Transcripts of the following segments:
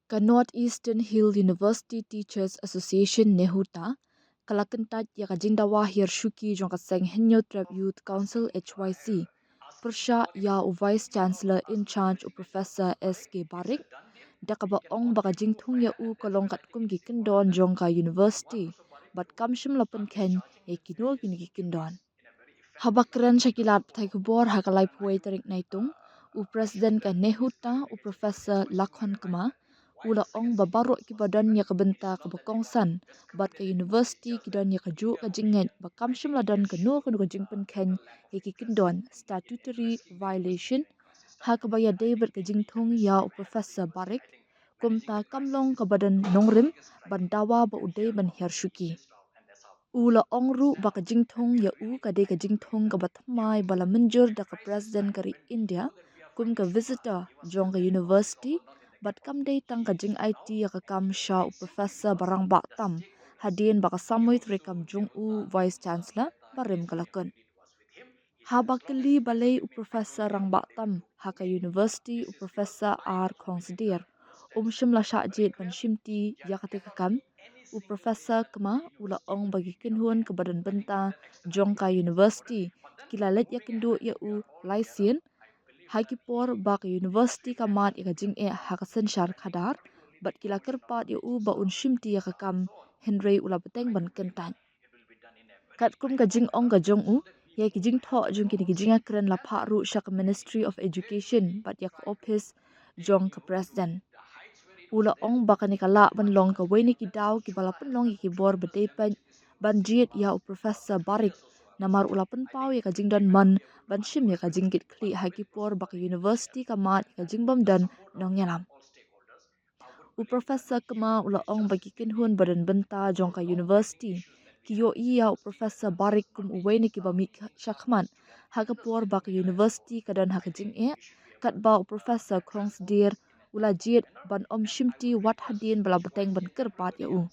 Ka Northeastern Hill University Teachers Association nehuta kalakentat ya ka jingdawa hirshuki jong ka seng henyo trap youth council HYC persha ya u vice chancellor in charge u professor SK Barik da ka ba ong baka jingthung ya u kolong kat kum gi kendon jong ka university bat kamshim lapan ken e kino gini gi kendon habakran shakilat thai kubor hakalai puai tarik naitung u president ka nehuta u professor Lakhon Kma ula ong babaro ki badan ya kabenta ka bakongsan bat ka university ki don ya kaju ka jinget bakam shimla don ka no ka jingpen ken ki kindon statutory violation ha ka baya David ka jingthung ya professor Barik kumta kamlong ka badan nongrim bandawa ba udai ban hershuki ula ongru baka jingthung ya u ka de ka jingthung ka batmai bala menjur da ka president kari India kum ka visitor jong ka university bat kam day tang ka jing IT ya ka kam sha u professor barang bak tam hadien baka samuit rekam jung u vice chancellor barim kalakon ha bakali balai u professor rang bak tam ha ka university u professor R Khongsidir shimla shajit ban shimti ya ka te ka kam u professor Kma ula ong bagi kinhun ke badan benta jong ka university kilalet ya kindu ya u laisien Hakipor bak university kamat ika jing hakasen syar khadar bat kila kerpat ya u ba shimti ya kakam Henry ula beteng ban kentan kat kum ka jing ong ka jong u ya ki jing tho jong kini ki jinga kren la pha ru shak ministry of education bat ya ka office jong ka president ula ong bakani kala ban long ka weni ki daw ki bala pen long ki bor bete pan ban jiet ya u professor Barik namar ulapan pau ya ka jingdan man ban shim ya ka jinggit kli hakipor bak university kamat ka jingbam dan nong yalam u professor Kma ula ong bagi kinhun badan benta jong ka university kiyo iya u professor Barik kum uwe ni ki bami shakman hakapor bak university kadan hak jing kat ba u professor Khongsidir ula jiet ban shimti wat hadin bala beteng ban kerpat ya u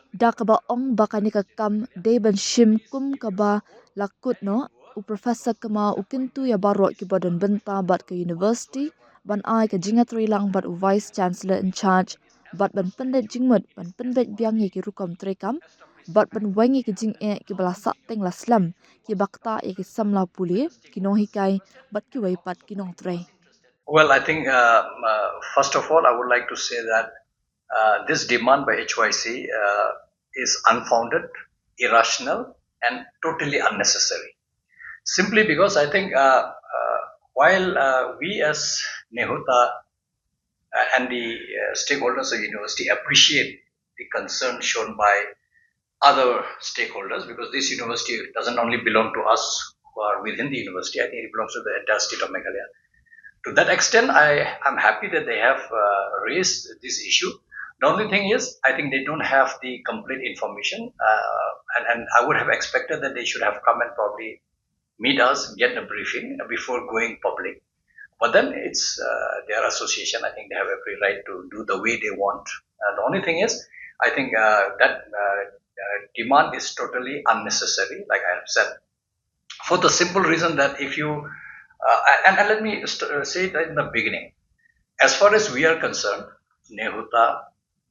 da kaba ong bakani ka kam de ban shim kum kaba lakut no u professor Kma u kintu ya baro ki badan benta bat ke university ban ai ka jinga lang bat u vice chancellor in charge bat ban pendet jingmut ban pendet biang ye ki rukom trekam bat ban wangi ki jing ki bala sak teng la slam ki bakta ye ki samla puli ki no hikai bat ki wai pat ki no tre Well, I think first of all, I would like to say that this demand by HYC is unfounded, irrational, and totally unnecessary. Simply because I think while we as Nehuta and the stakeholders of the university appreciate the concern shown by other stakeholders, because this university doesn't only belong to us who are within the university, I think it belongs to the entire state of Meghalaya. To that extent, I am happy that they have raised this issue. The only thing is, I think they don't have the complete information, and I would have expected that they should have come and probably meet us, get a briefing before going public. But then it's their association. I think they have every right to do the way they want. The only thing is, I think that demand is totally unnecessary, like I have said, for the simple reason that if you and let me say it in the beginning. As far as we are concerned, Nehuta,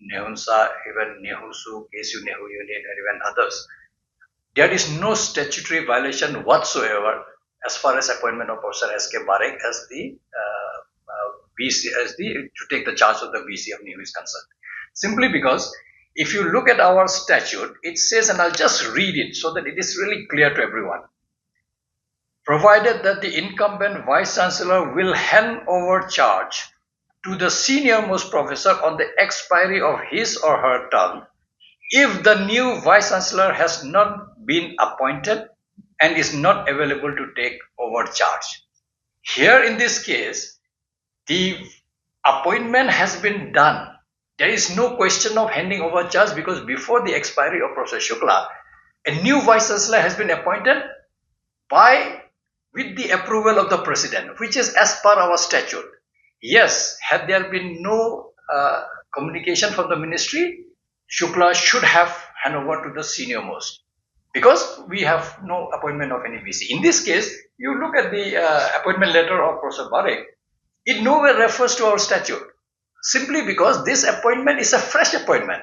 Nehunsa, even Nehusu, KSU Nehu Union, and even others, there is no statutory violation whatsoever as far as appointment of Professor SK Barik as the VC, to take the charge of the VC of Nehu is concerned. Simply because if you look at our statute, it says, and I'll just read it so that it is really clear to everyone. Provided that the incumbent vice chancellor will hand over charge to the senior most professor on the expiry of his or her term, if the new vice chancellor has not been appointed and is not available to take over charge. Here in this case, the appointment has been done. There is no question of handing over charge because before the expiry of Professor Shukla, a new vice chancellor has been appointed with the approval of the president, which is as per our statute. Yes, had there been no communication from the ministry, Shukla should have handed over to the senior most, because we have no appointment of any VC. In this case, you look at the appointment letter of Professor Barik, it nowhere refers to our statute. simply because this appointment is a fresh appointment.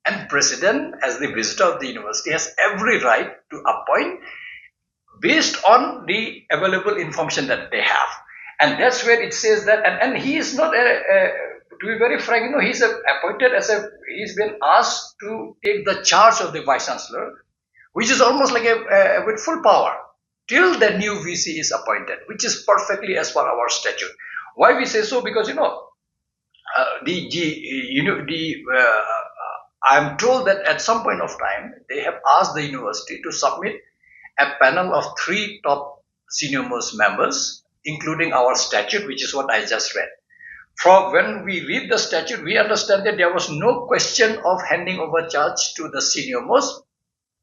And president, as the visitor of the university, has every right to appoint based on the available information that they have. And that's where it says that, and he is not to be very frank, he's appointed he's been asked to take the charge of the vice chancellor, which is almost like with full power till the new VC is appointed, which is perfectly as per our statute. Why we say so? Because I'm told that at some point of time they have asked the university to submit a panel of 3 top senior most members, including our statute, which is what I just read. From when we read the statute, we understand that there was no question of handing over charge to the senior most,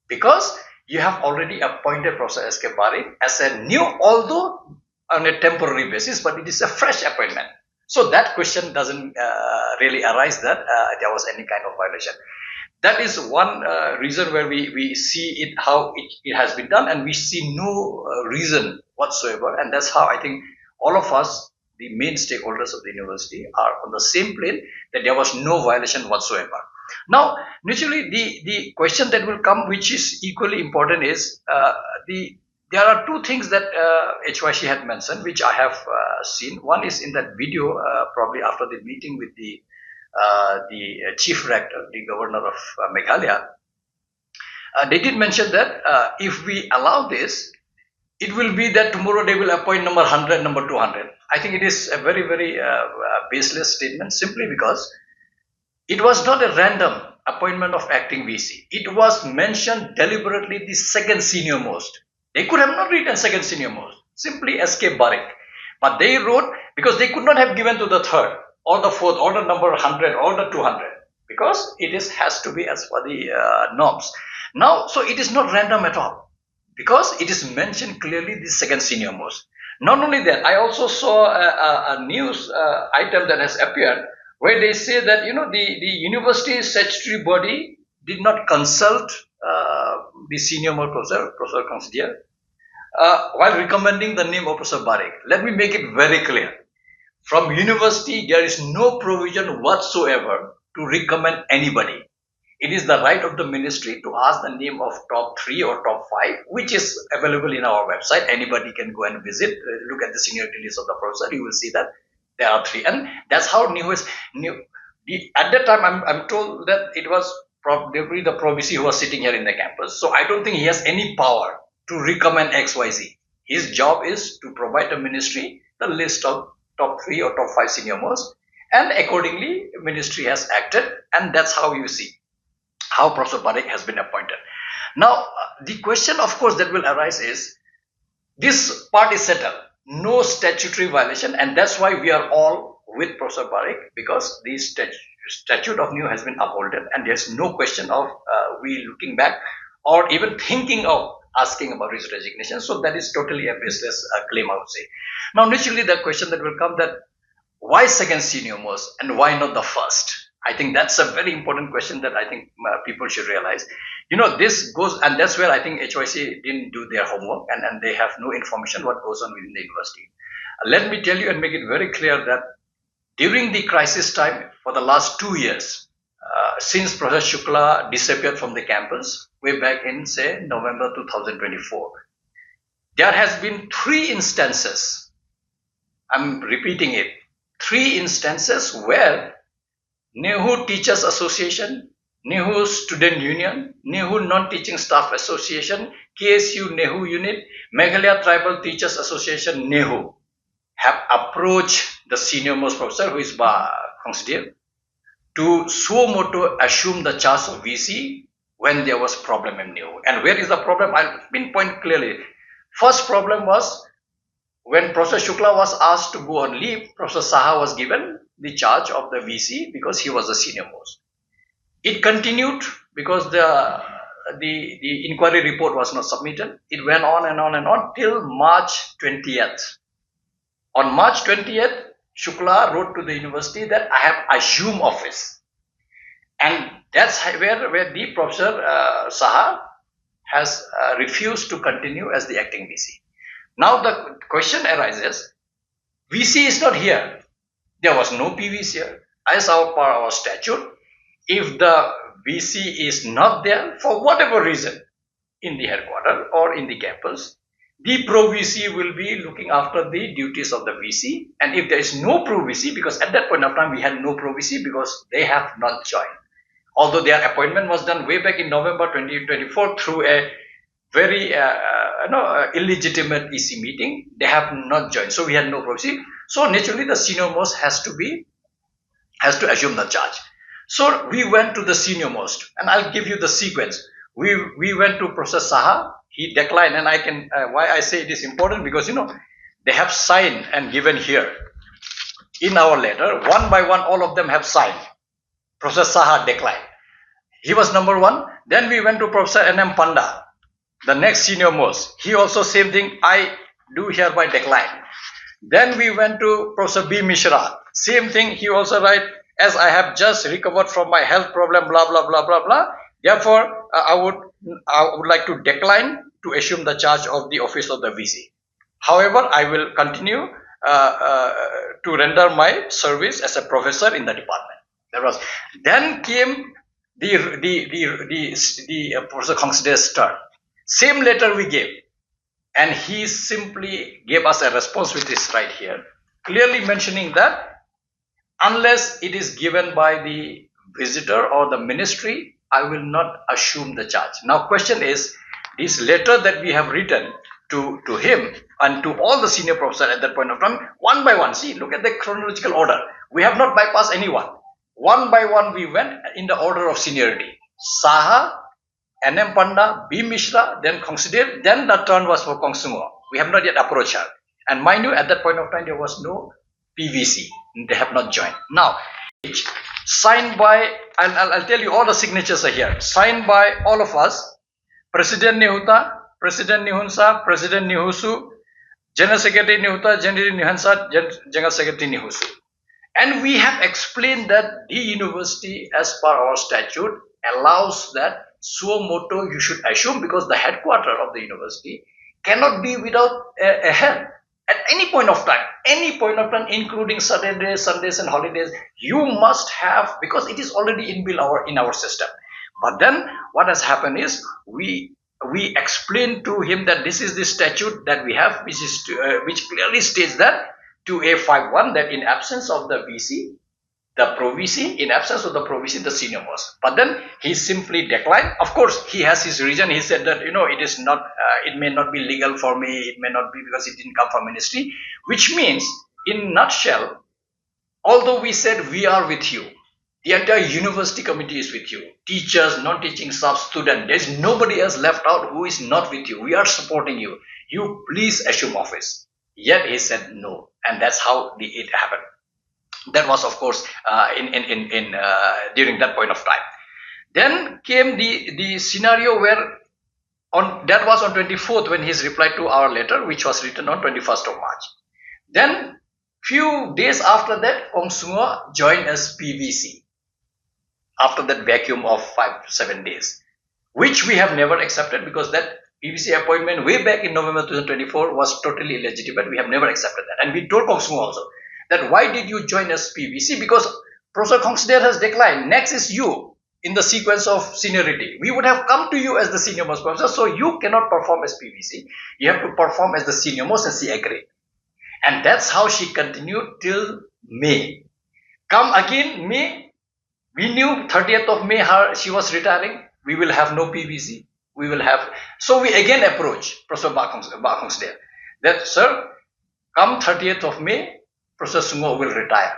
because you have already appointed Professor S.K. Barik as a new, although on a temporary basis, but it is a fresh appointment. So that question doesn't really arise that there was any kind of violation. That is one reason where we see it, how it has been done, and we see no reason whatsoever. And that's how I think all of us, the main stakeholders of the university, are on the same plane, that there was no violation whatsoever. Now, naturally, the question that will come, which is equally important, is there are 2 things that HYC had mentioned, which I have seen. One is in that video, probably after the meeting with the chief rector, the governor of Meghalaya. They did mention that if we allow this, it will be that tomorrow they will appoint number 100, number 200. I think it is a very, very baseless statement, simply because it was not a random appointment of acting VC. It was mentioned deliberately the second senior most. They could have not written second senior most, simply SK Barik. But they wrote, because they could not have given to the third or the fourth or the number 100 or the 200, because it has to be as per the norms. Now, so it is not random at all, because it is mentioned clearly the second senior most. Not only that, I also saw a news item that has appeared, where they say that the university statutory body did not consult the senior most Professor Considier, while recommending the name of Professor Barik. Let me make it very clear. From university, there is no provision whatsoever to recommend anybody. It is the right of the ministry to ask the name of top 3 or top 5, which is available in our website. Anybody can go and visit, look at the seniority list of the professor. You will see that there are 3, and that's how new. At that time, I'm told that it was probably the Provici who was sitting here in the campus. So I don't think he has any power to recommend XYZ. His job is to provide the ministry the list of top 3 or top 5 senior most, and accordingly, ministry has acted, and that's how you see how Professor Barik has been appointed. Now, the question, of course, that will arise is, this part is settled, no statutory violation, and that's why we are all with Professor Barik, because the statute of new has been upheld, and there's no question of we looking back or even thinking of asking about his resignation. So that is totally a baseless claim, I would say. Now, naturally, the question that will come, that why second senior most and why not the first? I think that's a very important question that I think people should realize. This goes, and that's where I think HYC didn't do their homework, and they have no information what goes on within the university. Let me tell you and make it very clear that during the crisis time for the last 2 years, since Professor Shukla disappeared from the campus way back in, say, November 2024, there has been 3 instances, I'm repeating it, 3 instances where Nehu Teachers Association, Nehu Student Union, Nehu Non-Teaching Staff Association, KSU Nehu Unit, Meghalaya Tribal Teachers Association Nehu have approached the senior most professor, who is Khongsidir, to suo motu assume the charge of VC when there was problem in Nehu. And where is the problem? I'll pinpoint clearly. First problem was when Professor Shukla was asked to go on leave, Professor Saha was given the charge of the VC because he was the senior most. It continued because the inquiry report was not submitted. It went on and on and on till March 20th. On March 20th, Shukla wrote to the university that I have assumed office. And that's where the Professor Saha has refused to continue as the acting VC. Now the question arises, VC is not here. There was no PVs here. as per our statute, if the VC is not there for whatever reason in the headquarters or in the campus, the pro VC will be looking after the duties of the VC. And if there is no pro VC, because at that point of time we had no pro VC because they have not joined. Although their appointment was done way back in November 2024 through a very illegitimate EC meeting, they have not joined. So we had no pro VC. So naturally the senior most has to assume the charge. So we went to the senior most, and I'll give you the sequence. We went to Professor Saha. He declined, and I can why I say it is important, because they have signed and given here in our letter, one by one, all of them have signed. Professor Saha declined. He was number one. Then we went to Professor N.M. Panda, the next senior most. He also same thing. I do hereby decline. Then we went to Professor B. Mishra. Same thing. He also write, as I have just recovered from my health problem, blah blah blah blah blah. Therefore, I would like to decline to assume the charge of the office of the VC. However, I will continue to render my service as a professor in the department. Then came the Professor Kongside's turn. Same letter we gave, and he simply gave us a response, which is right here, clearly mentioning that unless it is given by the visitor or the ministry, I will not assume the charge. Now, question is, this letter that we have written to him and to all the senior professors at that point of time, one by one, see, look at the chronological order. We have not bypassed anyone. One by one, we went in the order of seniority. Saha, N.M. Panda, B. Mishra, then Kongsidev, then the turn was for Kong Sungo. We have not yet approached her. And mind you, at that point of time, there was no PVC. They have not joined. Now, signed by, I'll tell you, all the signatures are here. Signed by all of us, President Nehuta, President Nihunsa, President Nihusu, General Secretary Nehuta, General Nihansa, General Secretary Nihusu. And we have explained that the university, as per our statute, allows that suo motu you should assume, because the headquarters of the university cannot be without a head. At any point of time, including Saturdays, Sundays, and holidays, you must have, because it is already inbuilt in our system. But then what has happened is we explained to him that this is the statute that we have, which clearly states that 2A51, that in absence of the VC, the pro VC, in absence of the pro VC, the senior most. But then he simply declined. Of course, he has his reason. He said that it is not, it may not be legal for me. It may not be because it didn't come from ministry. Which means, in nutshell, although we said we are with you, the entire university committee is with you. Teachers, non-teaching staff, students. There is nobody else left out who is not with you. We are supporting you. You please assume office. Yet he said no, and that's how it happened. That was, of course, during that point of time. Then came the scenario where that was on 24th when he's replied to our letter, which was written on 21st of March. Then few days after that, Kong Sungo joined as PVC. After that vacuum of 5-7 days, which we have never accepted, because that PVC appointment way back in November 2024 was totally illegitimate. We have never accepted that, and we told Kong Sungo also that why did you join as PVC? Because Professor Kongsider has declined. Next is you in the sequence of seniority. We would have come to you as the senior most professor, so you cannot perform as PVC. You have to perform as the senior most, and she agreed. And that's how she continued till May. Come again May, we knew 30th of May she was retiring. We will have no PVC. We will have, so we again approach Professor Kongsider that, sir, come 30th of May, Professor Sungo will retire,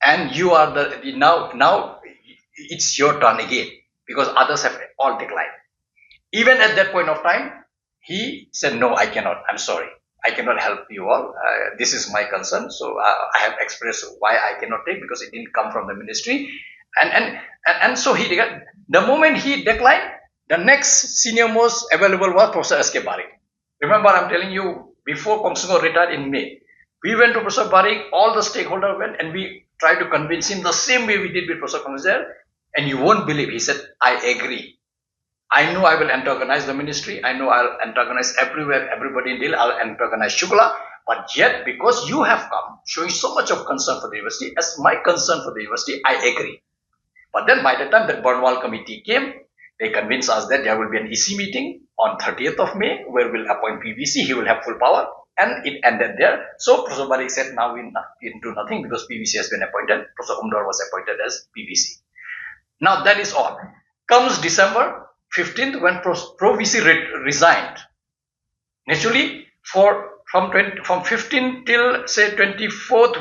and you are now it's your turn again, because others have all declined. Even at that point of time, he said, no, I cannot. I'm sorry. I cannot help you all. This is my concern. So I have expressed why I cannot take, because it didn't come from the ministry. And so he declined. The moment he declined, the next senior most available was Professor S.K. Barik. Remember, I'm telling you, before Kong Sungo retired in May, we went to Professor Barik, all the stakeholders went, and we tried to convince him the same way we did with Professor Kongsider. And you won't believe, he said, I agree. I know I will antagonize the ministry. I know I'll antagonize everybody in Delhi. I'll antagonize Shukla. But yet, because you have come, showing so much of concern for the university. As my concern for the university, I agree. But then by the time that Burnwal committee came, they convinced us that there will be an EC meeting on 30th of May where we'll appoint PVC. He will have full power. And it ended there. So Professor Barik said, now we do nothing because PVC has been appointed. Professor Umdor was appointed as PVC. Now that is all. Comes December 15th when Pro VC resigned. Naturally, from 15 till say 24th,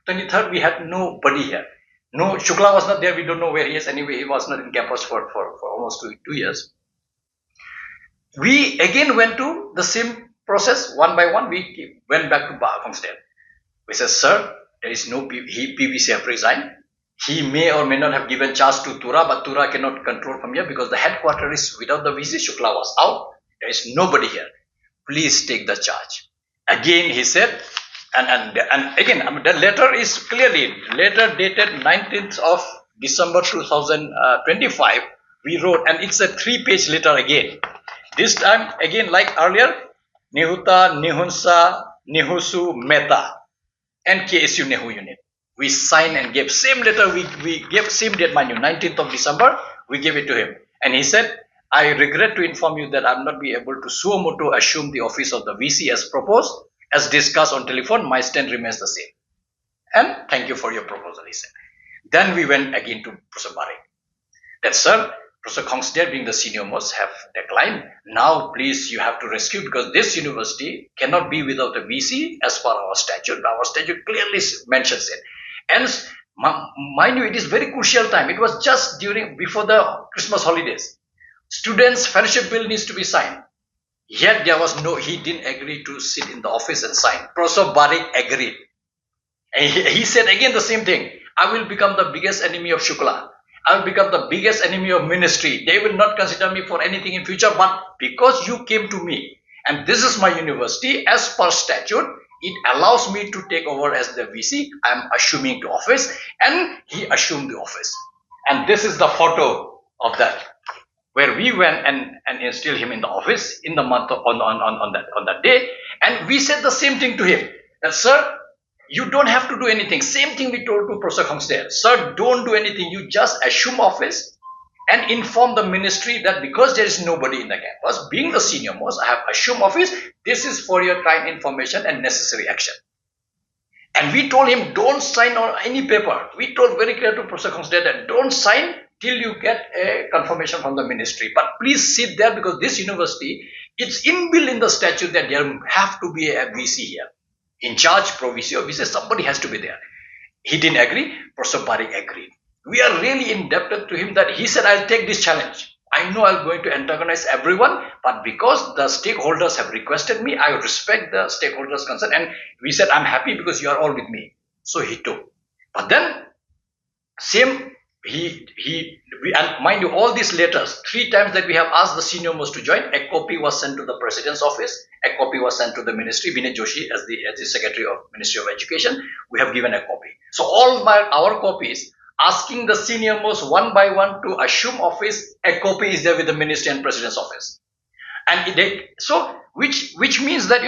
23rd, we had nobody here. No, Shukla was not there. We don't know where he is. Anyway, he was not in campus for almost two years. We again went to the same process one by one. We went back to Lakhon Kma. We said, sir, there is no PVC have resigned. He may or may not have given charge to Tura, but Tura cannot control from here because the headquarters is without the VC. Shukla was out. There is nobody here. Please take the charge. Again, he said, and again, the letter is clearly letter dated 19th of December 2025. We wrote, and it's a 3-page letter again. This time, again, like earlier, Nihuta, Nihunsa, Nihusu, Meta, and KSU Nehu unit. We signed and gave same letter. We gave same date, mind you, 19th of December. We gave it to him, and he said, I regret to inform you that I will not be able to suo motu assume the office of the VC as proposed. As discussed on telephone, my stand remains the same. And thank you for your proposal, he said. Then we went again to Professor Barik. That, sir, Professor Kongsdale being the senior most have declined. Now, please, you have to rescue because this university cannot be without a VC as per our statute. Our statute clearly mentions it. And mind you, it is very crucial time. It was just before the Christmas holidays. Students' fellowship bill needs to be signed. Yet there was he didn't agree to sit in the office and sign. Professor Barik agreed. And he said again the same thing. I will become the biggest enemy of Shukla. I will become the biggest enemy of ministry. They will not consider me for anything in future, but because you came to me, and this is my university, as per statute, it allows me to take over as the VC. I am assuming the office, and he assumed the office. And this is the photo of that, where we went and instilled him in the office in the month on that day, and we said the same thing to him. That, sir, you don't have to do anything. Same thing we told to Professor Kongsdale. Sir, don't do anything. You just assume office and inform the ministry that because there is nobody in the campus, being the senior most, I have assumed office. This is for your kind information and necessary action. And we told him, don't sign on any paper. We told very clear to Professor Kongsdale that don't sign till you get a confirmation from the ministry. But please sit there because this university, it's inbuilt in the statute that there have to be a VC here. In charge, provicio, VC, somebody has to be there. He didn't agree. Professor Barik agreed. We are really indebted to him that he said, I'll take this challenge. I know I'm going to antagonize everyone, but because the stakeholders have requested me, I respect the stakeholders' concern. And we said, I'm happy because you are all with me. So he took. But then, and mind you, all these letters, 3 times that we have asked the senior most to join, a copy was sent to the president's office, a copy was sent to the ministry, Vinay Joshi as the secretary of Ministry of Education. We have given a copy. So our copies, asking the senior most one by one to assume office, a copy is there with the ministry and president's office. And which means that,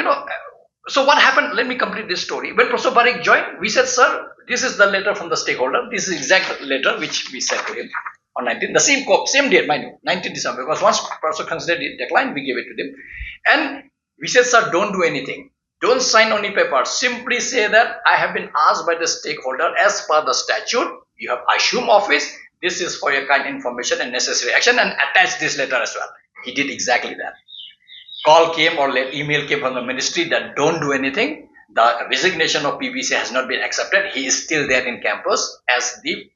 so what happened? Let me complete this story. When Professor Barik joined, we said, sir, this is the letter from the stakeholder. This is the exact letter which we sent to him on 19th. The same date, mind you, 19th December. Because once Professor Kongsdale declined, we gave it to them. And we said, sir, don't do anything. Don't sign any paper. Simply say that I have been asked by the stakeholder as per the statute. You have assumed office. This is for your kind information and necessary action, and attach this letter as well. He did exactly that. Call came or email came from the ministry that don't do anything. The resignation of PVC has not been accepted. He is still there in campus as the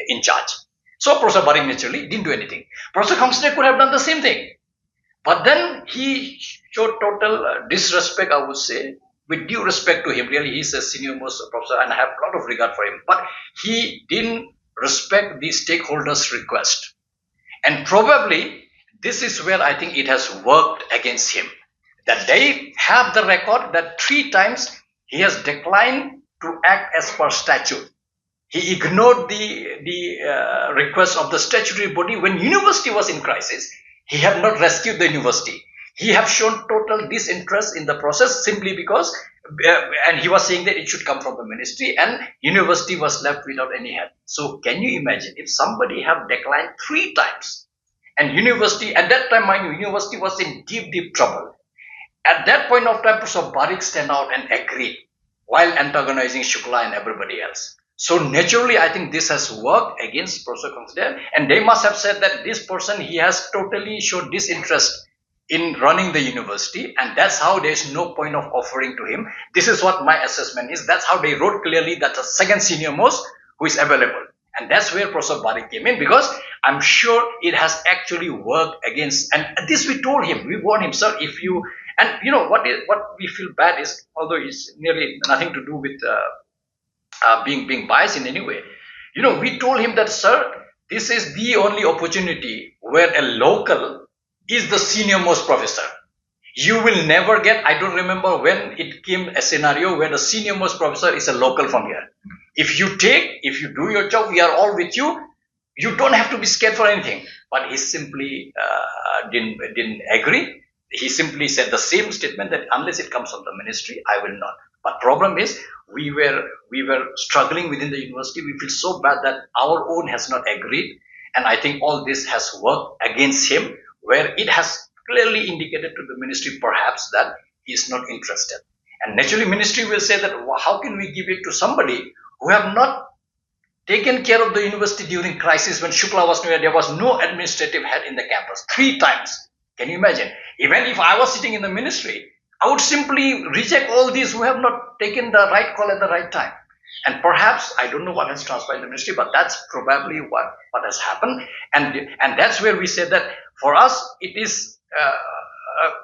in charge. So Professor Barik naturally didn't do anything. Professor Kongsdale could have done the same thing. But then he showed total disrespect, I would say, with due respect to him. Really, he's a senior most professor and I have a lot of regard for him. But he didn't respect the stakeholders' request. And probably this is where I think it has worked against him. That they have the record that 3 times he has declined to act as per statute. He ignored the request of the statutory body when university was in crisis. He had not rescued the university. He have shown total disinterest in the process simply because, and he was saying that it should come from the ministry, and university was left without any help. So can you imagine if somebody have declined 3 times, and university at that time, mind you, university was in deep trouble. At that point of time, Professor Barik stand out and agreed while antagonizing Shukla and everybody else. So naturally, I think this has worked against Professor Kongsidel, and they must have said that this person, he has totally showed disinterest in running the university, and that's how there's no point of offering to him. This is what my assessment is. That's how they wrote clearly that the second senior most who is available. And that's where Professor Barik came in, because I'm sure it has actually worked against, and this we told him, we warned him, sir, if you, and you know what we feel bad is, although it's nearly nothing to do with being biased in any way, we told him that, sir, this is the only opportunity where a local is the senior most professor. You will never get, I don't remember when it came a scenario where the senior most professor is a local from here. If you do your job, we are all with you. You don't have to be scared for anything. But he simply didn't agree. He simply said the same statement, that unless it comes from the ministry, I will not. But problem is, we were struggling within the university. We feel so bad that our own has not agreed, and I think all this has worked against him, where it has clearly indicated to the ministry perhaps that he is not interested. And naturally, ministry will say that, how can we give it to somebody who have not taken care of the university during crisis when Shukla was new? There was no administrative head in the campus 3 times. Can you imagine? Even if I was sitting in the ministry, I would simply reject all these who have not taken the right call at the right time. And perhaps, I don't know what has transpired in the ministry, but that's probably what has happened. And that's where we said that for us, it is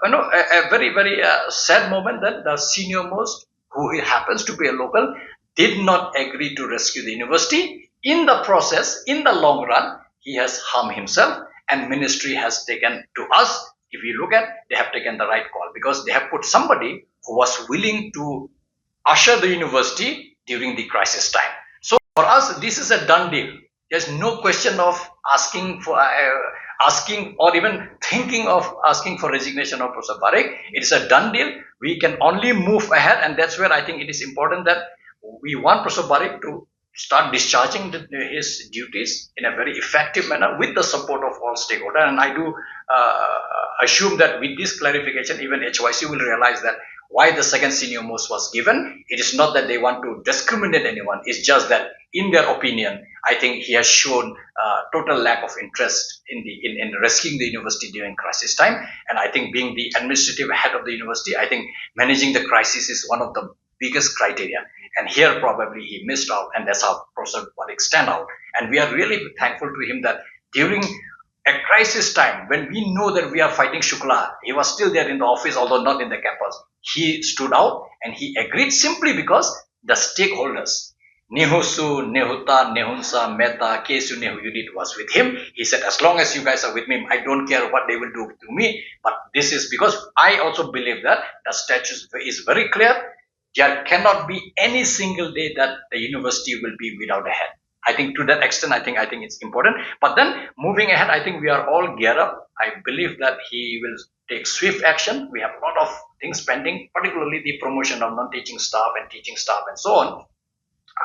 a very sad moment that the senior most, who happens to be a local, did not agree to rescue the university. In the process, in the long run, he has harmed himself, and ministry has taken, to us, if you look at, they have taken the right call, because they have put somebody who was willing to usher the university during the crisis time. So for us, this is a done deal. There's no question of asking or even thinking of asking for resignation of Professor Barik. It is a done deal. We can only move ahead, and that's where I think it is important that we want Professor Barik to start discharging his duties in a very effective manner with the support of all stakeholders. And I do assume that with this clarification, even HYC will realize that why the second senior most was given. It is not that they want to discriminate anyone. It's just that, in their opinion, I think he has shown total lack of interest in rescuing the university during crisis time. And I think, being the administrative head of the university, I think managing the crisis is one of the biggest criteria. And here probably he missed out, and that's how Professor Barik stand out. And we are really thankful to him that during a crisis time, when we know that we are fighting Shukla, he was still there in the office, although not in the campus. He stood out and he agreed simply because the stakeholders, Nehusu, Nehuta, Nehunsa, Mehta, Kesu, Nehuyudit was with him. He said, as long as you guys are with me, I don't care what they will do to me. But this is because I also believe that the statute is very clear. There cannot be any single day that the university will be without a head. I think to that extent, I think it's important. But then moving ahead, I think we are all geared up. I believe that he will take swift action. We have a lot of things pending, particularly the promotion of non-teaching staff and teaching staff and so on.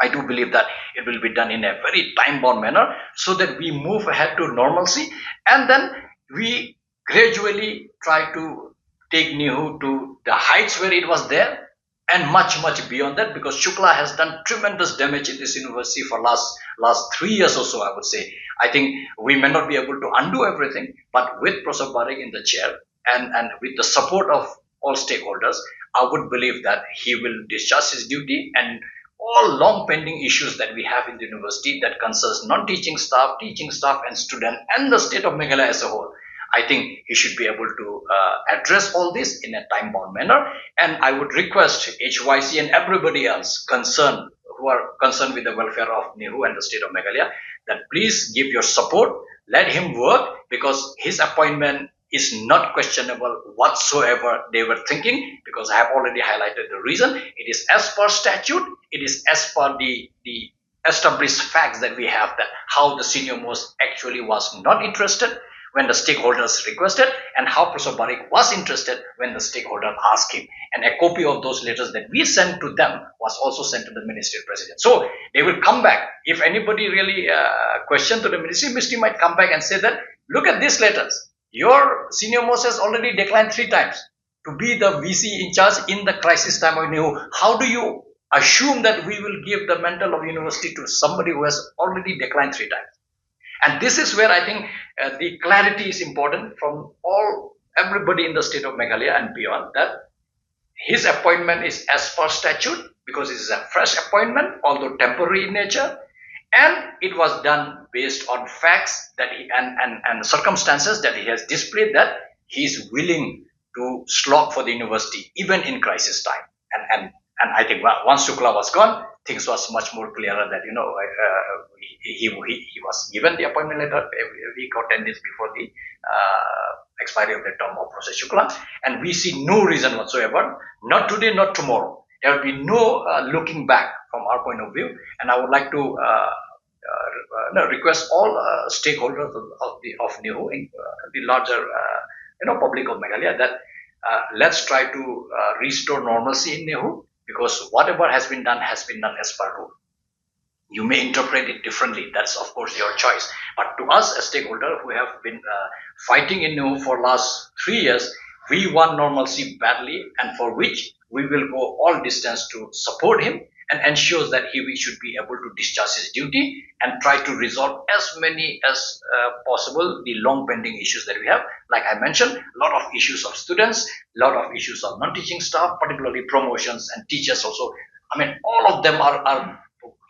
I do believe that it will be done in a very time-bound manner, so that we move ahead to normalcy, and then we gradually try to take Nihu to the heights where it was there, and much beyond that, because Shukla has done tremendous damage in this university for last 3 years or so, I would say. I think we may not be able to undo everything, but with Professor Barik in the chair, and with the support of all stakeholders, I would believe that he will discharge his duty, and all long pending issues that we have in the university that concerns non-teaching staff, teaching staff and student, and the state of Meghalaya as a whole, I think he should be able to address all this in a time-bound manner. And I would request HYC and everybody else concerned, who are concerned with the welfare of Nehu and the state of Meghalaya, that please give your support, let him work, because his appointment is not questionable whatsoever, they were thinking, because I have already highlighted the reason. It is as per statute, it is as per the established facts that we have, that how the senior most actually was not interested. when the stakeholders requested, and how Professor Barik was interested when the stakeholder asked him. And a copy of those letters that we sent to them was also sent to the Ministry President. So they will come back. If anybody really question to the Ministry might come back and say that, look at these letters. Your senior most has already declined 3 times to be the VC in charge in the crisis time of Nehu. How do you assume that we will give the mantle of university to somebody who has already declined 3 times? And this is where I think the clarity is important from everybody in the state of Meghalaya and beyond, that his appointment is as per statute because it is a fresh appointment, although temporary in nature, and it was done based on facts that and circumstances that he has displayed that he is willing to slog for the university even in crisis time. And I think once Shukla was gone, things was much more clearer that he was given the appointment letter a week or 10 days before the expiry of the term of Professor Shukla, and we see no reason whatsoever, not today, not tomorrow. There will be no looking back from our point of view, and I would like to request all stakeholders of NEHU, the larger public of Meghalaya, that let's try to restore normalcy in NEHU, because whatever has been done as per rule. You may interpret it differently. That's of course your choice. But to us, as stakeholder who have been fighting in NEHU for last 3 years, we want normalcy badly, and for which we will go all distance to support him and ensures that we should be able to discharge his duty and try to resolve as many as possible the long pending issues that we have. Like I mentioned, a lot of issues of students, a lot of issues of non-teaching staff, particularly promotions and teachers also. I mean, all of them are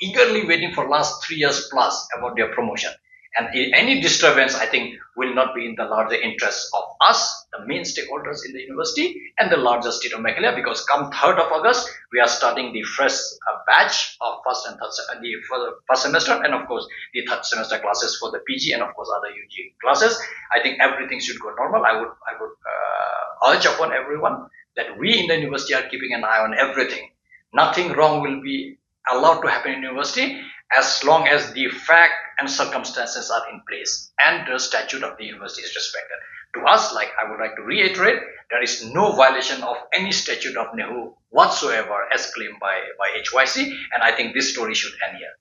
eagerly waiting for last 3 years plus about their promotion. And any disturbance, I think, will not be in the larger interest of us, the main stakeholders in the university, and the larger state of Meghalaya, because come 3rd of August, we are starting the fresh batch of first and third for the first semester, and of course, the third semester classes for the PG and of course other UG classes. I think everything should go normal. I would urge upon everyone that we in the university are keeping an eye on everything. Nothing wrong will be allowed to happen in university as long as the fact and circumstances are in place and the statute of the university is respected. To us, like I would like to reiterate, there is no violation of any statute of NEHU whatsoever as claimed by HYC, and I think this story should end here.